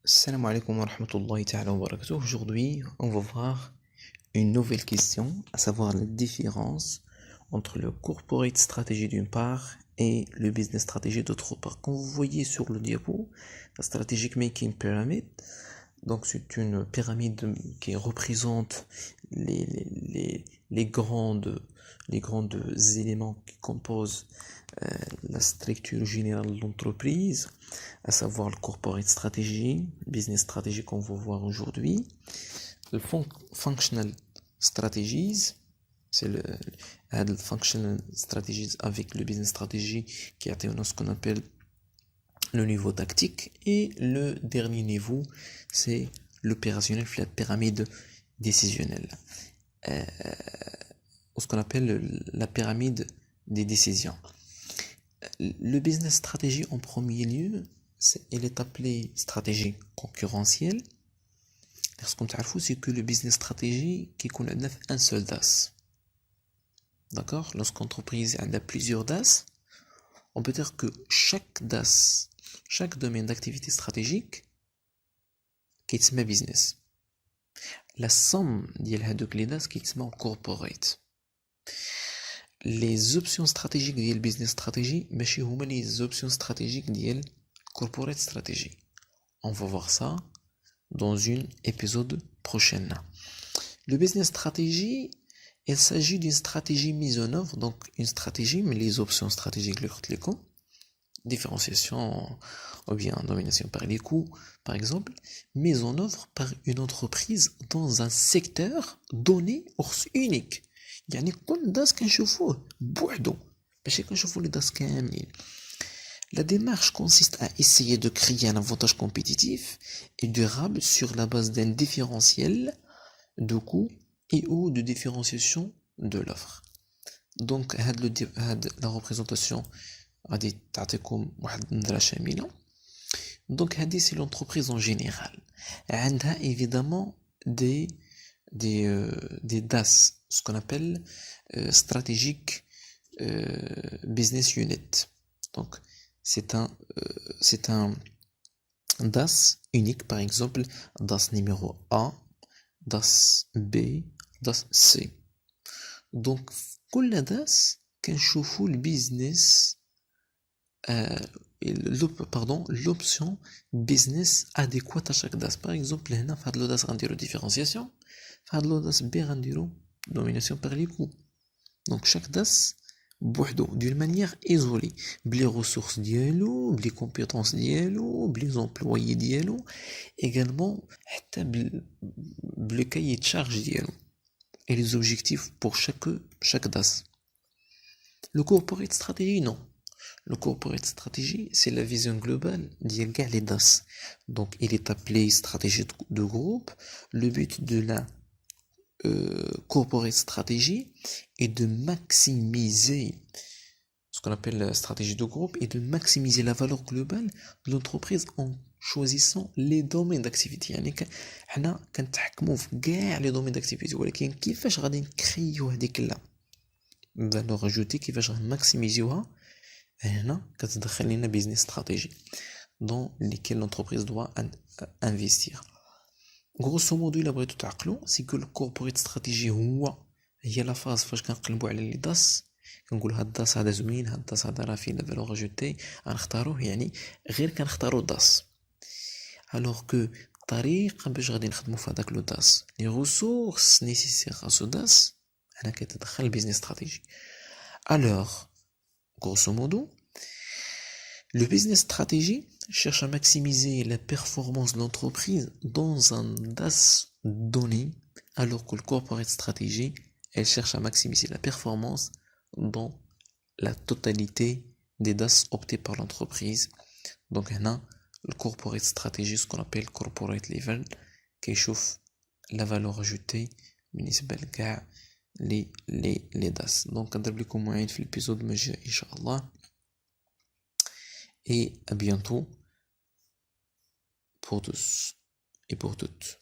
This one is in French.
Salam alaikum wa rahmatullahi ta'ala wa barakatuh. Aujourd'hui, on va voir une nouvelle question, à savoir la différence entre le corporate strategy d'une part et le business strategy d'autre part. Comme vous voyez sur le diapo, la strategic making pyramid, donc c'est une pyramide qui représente les grandes éléments qui composent la structure générale de l'entreprise, à savoir le corporate strategy, business strategy qu'on va voir aujourd'hui, le functional strategies, c'est le functional strategies avec le business strategy qui a ce qu'on appelle le niveau tactique, et le dernier niveau c'est l'opérationnel, la pyramide décisionnelle, ou ce qu'on appelle la pyramide des décisions. Le business strategy en premier lieu, elle est appelée stratégie concurrentielle. Ce qu'on savez, c'est que le business strategy qui connaît un seul DAS. D'accord? Lorsqu'une entreprise a plusieurs DAS, on peut dire que chaque DAS, chaque domaine d'activité stratégique, qui est business. La somme de les DAS qui est corporate. Les options stratégiques de business strategy, mais chez vous, les options stratégiques de corporate strategy. On va voir ça dans une épisode prochaine. Le business strategy, il s'agit d'une stratégie mise en œuvre, donc une stratégie, mais les options stratégiques, différenciation ou bien domination par les coûts, par exemple, mise en œuvre par une entreprise dans un secteur donné unique. يعني كل داس كنشوفوه بوحدو ماشي كنشوفو لي داس كاملين. La démarche consiste à essayer de créer un avantage compétitif et durable sur la base d'un différentiel de coût et ou de différenciation de l'offre. Donc la représentation غادي تعطيكم واحد النظرة شاملة. Donc c'est l'entreprise en général. عندها évidemment des DAS, ce qu'on appelle strategic business unit. Donc c'est un DAS unique, par exemple DAS numéro A, DAS B, DAS C. Donc كل DAS كنشوفو البيزنس l'option business adéquate à chaque DAS. Par exemple, هنا في هاد لو DAS غنديرو différenciation, في هاد لو DAS B غنديرو domination par les coûts. Donc chaque DAS بوحدو d'une manière isolée, بلي ressources ديالو, بلي compétences ديالو, بلي employés ديالو, également حتى بلي cahier de charge ديالو et les objectifs pour chaque DAS. Le corporate strategy, non. Le corporate strategy, c'est la vision globale d'Yelga les DAS. Donc, il est appelé stratégie de groupe. Le but de la corporate strategy est de maximiser ce qu'on appelle la stratégie de groupe et de maximiser la valeur globale de l'entreprise en choisissant les domaines d'activité. يعني حنا كنتحكموا في كاع les domaines d'activité, ولكن كيفاش غادي نكريو هذيك لا valeur ajoutée, كيفاش غنماكسيميزيوها. هنا كتدخل لنا business stratégie dans lesquels l'entreprise doit investir. Grosso modo إلا بغيتو تعقلو, c'est que le corporate strategy هي لا فاز فاش كنقلبو على لي داس, كنقول هاد الداس هذا زوين, هاد الداس هذا راه فيه لا فالور اجوتي, غنختاروه, يعني غير كنختارو داس. alors que الطريقه باش غادي نخدمو في هذاك لو داس, لي ressources nécessaires à ce داس, هنا كتدخل البيزنس stratégie. alors grosso modo, le business strategy cherche à maximiser la performance de l'entreprise dans un DAS donné, alors que le corporate strategy, elle cherche à maximiser la performance dans la totalité des DAS optés par l'entreprise. Donc, là, le corporate strategy, ce qu'on appelle corporate level, qui chauffe la valeur ajoutée بالنسبة لكاع les DAS. Donc, نضرب لكم موعد في l'épisode مجاي إن شاء الله. Et à bientôt pour tous et pour toutes.